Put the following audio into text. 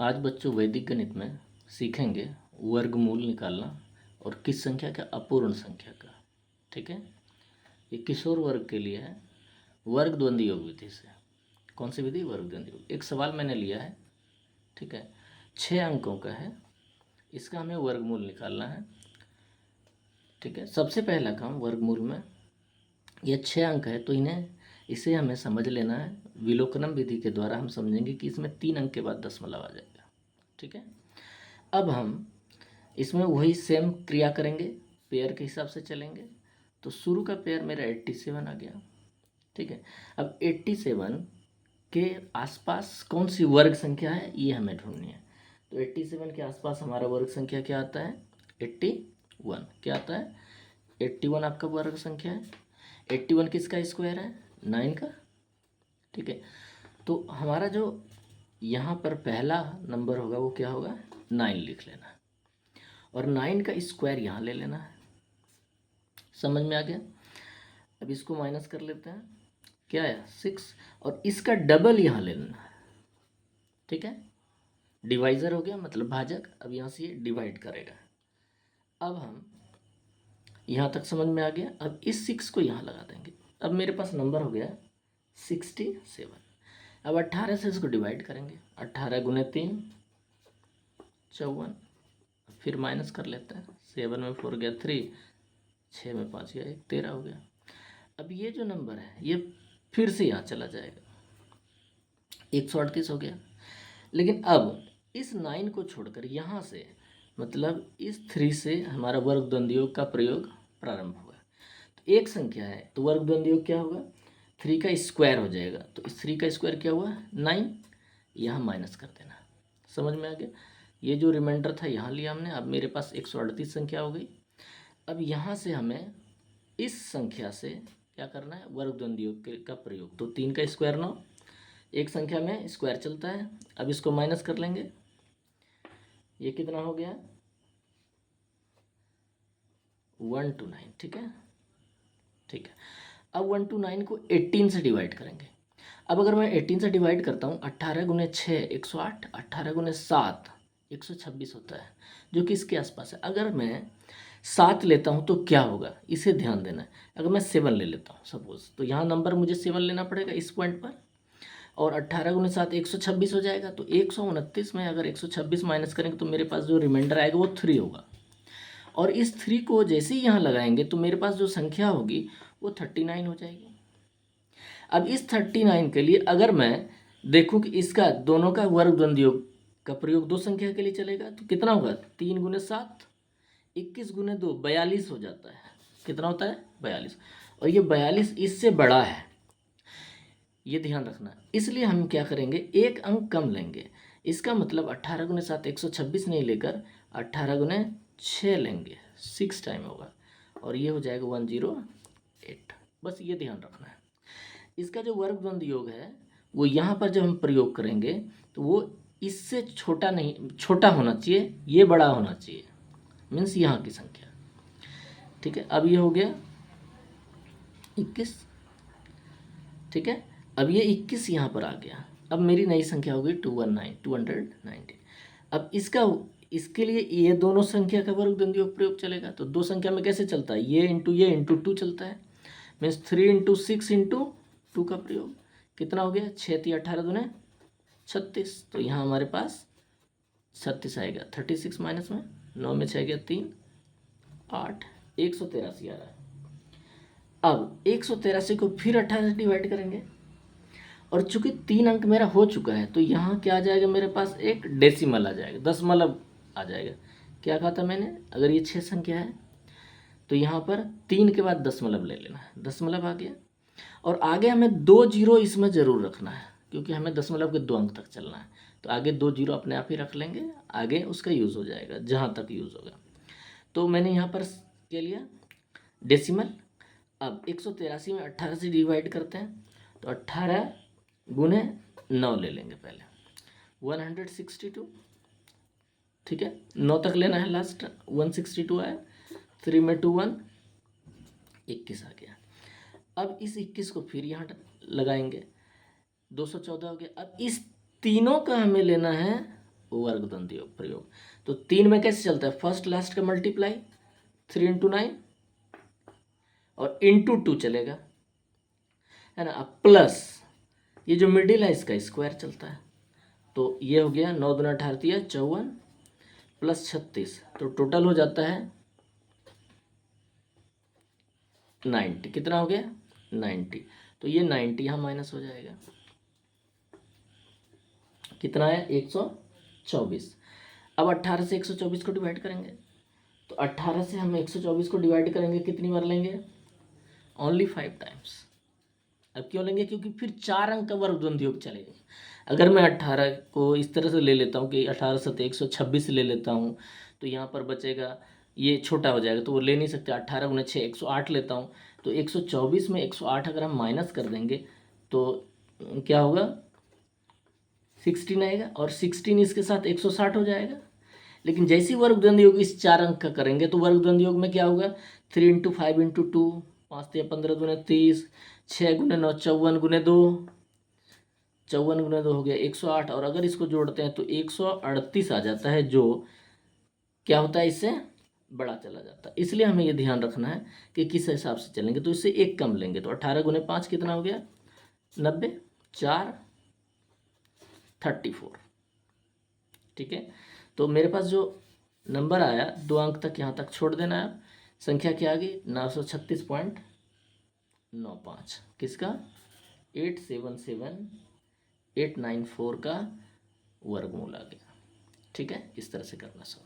आज बच्चों वैदिक गणित में सीखेंगे वर्गमूल निकालना और किस संख्या का, अपूर्ण संख्या का। ठीक है, ये किशोर वर्ग के लिए है, वर्ग द्वंद्व योग विधि से। कौन सी विधि? वर्ग द्वंद्व योग। एक सवाल मैंने लिया है, ठीक है, 6 अंकों का है, इसका हमें वर्गमूल निकालना है। ठीक है, सबसे पहला काम वर्गमूल में, ये 6 अंक है तो इसे हमें समझ लेना है। विलोकनम विधि के द्वारा हम समझेंगे कि इसमें 3 अंक के बाद दशमलव आ जाएगा। ठीक है, अब हम इसमें वही सेम क्रिया करेंगे, पेयर के हिसाब से चलेंगे। तो शुरू का पेयर मेरा 87 आ गया। ठीक है, अब 87 के आसपास कौन सी वर्ग संख्या है ये हमें ढूंढनी है। तो 87 के आसपास हमारा वर्ग संख्या क्या आता है? 81। क्या आता है? 81 आपका वर्ग संख्या है। 81 किसका स्क्वायर है? 9 का। ठीक है, तो हमारा जो यहाँ पर पहला नंबर होगा वो क्या होगा? 9 लिख लेना है और 9 का स्क्वायर यहाँ ले लेना है। समझ में आ गया? अब इसको माइनस कर लेते हैं, क्या है? 6, और इसका डबल यहाँ ले लेना है। ठीक है, डिवाइजर हो गया मतलब भाजक। अब यहाँ से ये डिवाइड करेगा। अब हम यहाँ तक समझ में आ गया। अब इस 6 को यहाँ लगा देंगे। अब मेरे पास नंबर हो गया 67। अब 18 से इसको डिवाइड करेंगे। 18 गुने 3 54, फिर माइनस कर लेते हैं। 7 में 4 गया 3, 6 में 5 गया 1, 13 हो गया। अब ये जो नंबर है ये फिर से यहाँ चला जाएगा, 138 हो गया। लेकिन अब इस 9 को छोड़कर यहाँ से, मतलब इस 3 से हमारा वर्ग द्वंद्व योग का प्रयोग प्रारंभ हुआ। तो एक संख्या है तो वर्ग द्वंद्व योग क्या होगा? 3 का स्क्वायर हो जाएगा। तो इस 3 का स्क्वायर क्या हुआ? 9। यहाँ माइनस कर देना। समझ में आ गया? ये जो रिमाइंडर था यहाँ लिया हमने। अब मेरे पास 138 संख्या हो गई। अब यहाँ से हमें इस संख्या से क्या करना है? वर्ग द्वंद्व योग का प्रयोग। तो 3 का स्क्वायर 9, एक संख्या में स्क्वायर चलता है। अब इसको माइनस कर लेंगे। ये कितना हो गया? 1 to 9। ठीक है, ठीक है। अब 1 to 9 को 18 से डिवाइड करेंगे। अब अगर मैं 18 से डिवाइड करता हूँ, 18 गुने 6 108, 18 गुने 7 126 होता है, जो कि इसके आसपास है। अगर मैं 7 लेता हूँ तो क्या होगा, इसे ध्यान देना है। अगर मैं 7 ले लेता हूँ सपोज, तो यहाँ नंबर मुझे 7 लेना पड़ेगा इस पॉइंट पर, और 18 गुने 7 126 हो जाएगा। तो 129 में अगर 126 माइनस करेंगे तो मेरे पास जो रिमाइंडर आएगा वो 3 होगा। और इस 3 को जैसे ही यहाँ लगाएंगे तो मेरे पास जो संख्या होगी वो 39 हो जाएगी। अब इस 39 के लिए अगर मैं देखूं कि इसका दोनों का वर्ग द्वंद्व योग का प्रयोग दो संख्या के लिए चलेगा तो कितना होगा? 3 गुने 7 21 गुने 2 42 हो जाता है। कितना होता है? 42। और ये 42 इससे बड़ा है, ये ध्यान रखना। इसलिए हम क्या करेंगे, एक अंक कम लेंगे। इसका मतलब 18 गुने 7 126 नहीं लेकर 18 गुने 6 लेंगे, 6 टाइम होगा, और ये हो जाएगा 108। बस ये ध्यान रखना है। इसका जो वर्ग द्वंद्व योग है वो यहाँ पर जब हम प्रयोग करेंगे तो वो इससे छोटा नहीं, छोटा होना चाहिए, ये बड़ा होना चाहिए, मीन्स यहाँ की संख्या। ठीक है, अब ये हो गया 21। ठीक है, अब ये 21 यहाँ पर आ गया। अब मेरी नई संख्या हो गई 219। अब इसके लिए ये दोनों संख्या का वर्ग द्वंद्व योग प्रयोग चलेगा। तो दो संख्या में कैसे चलता है? ये इंटू 2 चलता है, मीन्स 3 इंटू 6 इंटू 2 का प्रयोग। कितना हो गया? 6 3 18 दूने 36। तो यहाँ हमारे पास 36 आएगा। 36 माइनस में 9 में 6 गया 3 8, 183 आ रहा है। अब 183 को फिर 18 से डिवाइड करेंगे, और चूंकि 3 अंक मेरा हो चुका है तो यहाँ क्या आ जाएगा? मेरे पास एक डेसिमल आ जाएगा, दशमलव आ जाएगा। क्या कहा था मैंने? अगर ये 6 संख्या है तो यहाँ पर 3 के बाद दशमलव ले लेना है, दशमलव आ गया। और आगे हमें 2 जीरो इसमें ज़रूर रखना है, क्योंकि हमें दशमलव के 2 अंक तक चलना है। तो आगे 2 जीरो अपने आप ही रख लेंगे, आगे उसका यूज़ हो जाएगा जहाँ तक यूज़ होगा। तो मैंने यहाँ पर क्या लिया? डेसिमल। अब 183 में 18 से डिवाइड करते हैं तो 18 गुने 9 ले लेंगे पहले, 162। ठीक है, 9 तक लेना है लास्ट, 162 आया। 3 में 2 1, 21 आ गया। अब इस 21 को फिर यहाँ लगाएंगे, 214 हो गया। अब इस तीनों का हमें लेना है वर्गद्वंद्वी योग प्रयोग। तो 3 में कैसे चलता है, फर्स्ट लास्ट का मल्टीप्लाई 3 इंटू 9 और इंटू 2 चलेगा, है ना। अब प्लस ये जो मिडिल है इसका स्क्वायर चलता है, तो ये हो गया 9 दूना 18 54 प्लस 36, तो टोटल हो जाता है 90। कितना हो गया 90, तो ये 90 यहाँ माइनस हो जाएगा, कितना है 124। अब 18 से 124 को डिवाइड करेंगे, तो 18 से हम 124 को डिवाइड करेंगे कितनी बार लेंगे, ओनली 5 टाइम्स। अब क्यों लेंगे, क्योंकि फिर 4 अंक का वर्गद्वंद्वी योग चलेगा। अगर मैं 18 को इस तरह से ले लेता हूँ कि 18 से 126 ले लेता हूँ, तो यहाँ पर बचेगा, ये छोटा हो जाएगा तो वो ले नहीं सकते। 18 गुना 6 108 लेता हूँ, तो 124 में 108 अगर हम माइनस कर देंगे तो क्या होगा 16 आएगा, और 16 इसके साथ 160 हो जाएगा। लेकिन जैसे ही वर्गद्वंद्वी योग इस 4 अंक का करेंगे तो वर्गद्वंद्वी योग में क्या होगा, 3 इंटू 5 इंटू 2, 5 या 15 दूने 30, 6 गुने 9 54 गुने 2, 54 गुने 2 हो गया 108, और अगर इसको जोड़ते हैं तो 138 आ जाता है, जो क्या होता है इससे बड़ा चला जाता है। इसलिए हमें ये ध्यान रखना है कि किस हिसाब से चलेंगे, तो इससे एक कम लेंगे। तो 18 गुने 5 कितना हो गया 90, 4 34, ठीक है। तो मेरे पास जो नंबर आया 2 अंक तक यहाँ तक छोड़ देना है। संख्या क्या आ गई 936.95, किसका 877894 का वर्गमूल आ गया, ठीक है। इस तरह से करना सब।